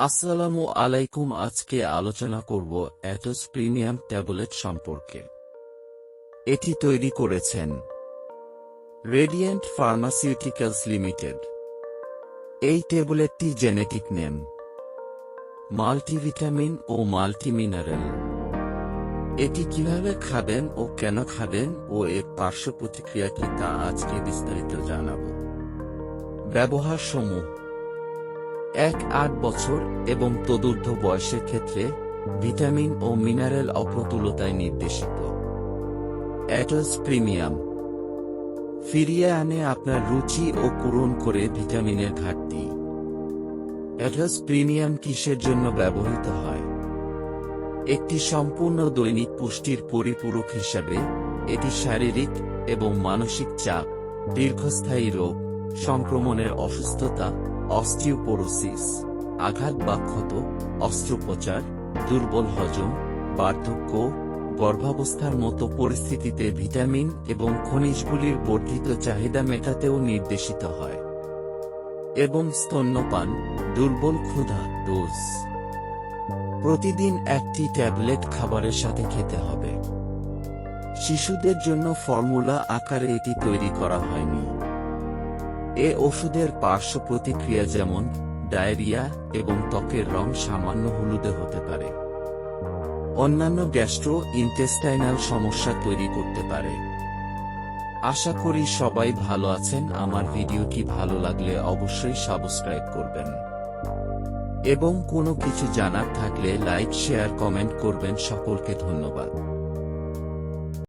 আসসালামু আলাইকুম। আজকে আলোচনা করব অ্যাটোস প্রিমিয়াম ট্যাবলেট সম্পর্কে। এটি তৈরি করেছেন রেডিয়েন্ট ফার্মাসিউটিক্যালস লিমিটেড। এই ট্যাবলেটটি জেনেটিক নেম মাল্টিভিটামিন ও মাল্টিমিনারেল। এটি কিভাবে খাবেন ও কেন খাবেন ও এর পার্শ্ব প্রতিক্রিয়া কি তা আজকে বিস্তারিত জানাব। ব্যবহার সমূহ: 1-8 বছর এবং তদূর্ধ্ব বয়সের ক্ষেত্রে ভিটামিন ও মিনারেল অপ্রতুলতায় নির্দেশিত। অ্যাটোস প্রিমিয়াম ফিরিয়ে আনে আপনার রুচি ও পূরণ করে ভিটামিনের ঘাটতি। অ্যাটোস প্রিমিয়াম কিসের জন্য ব্যবহৃত হয়? একটি সম্পূর্ণ দৈনিক পুষ্টির পরিপূরক হিসাবে এটি শারীরিক এবং মানসিক চাপ, দীর্ঘস্থায়ী রোগ, সংক্রমণের অসুস্থতা, অস্টিওপোরোসিস, আঘাত বা ক্ষত, অস্ত্রোপচার, দুর্বল হজম, বার্ধক্য, গর্ভাবস্থার মতো পরিস্থিতিতে ভিটামিন এবং খনিজগুলির বর্ধিত চাহিদা মেটাতেও নির্দেশিত হয়। এবং স্তন্যপান, দুর্বল ক্ষুধা ডোজ। প্রতিদিন একটি ট্যাবলেট খাবারের সাথে খেতে হবে। শিশুদের জন্য ফর্মুলা আকারে এটি তৈরি করা হয়নি। এ ওষুধের পার্শ্ব প্রতিক্রিয়া যেমন ডায়রিয়া এবং ত্বকের রং সামান্য হলুদে হতে পারে। অন্যান্য গ্যাস্ট্রো ইন্টেস্টাইনাল সমস্যা তৈরি করতে পারে। আশা করি সবাই ভালো আছেন। আমার ভিডিওটি ভালো লাগলে অবশ্যই সাবস্ক্রাইব করবেন এবং কোনো কিছু জানার থাকলে লাইক, শেয়ার, কমেন্ট করবেন। সকলকে ধন্যবাদ।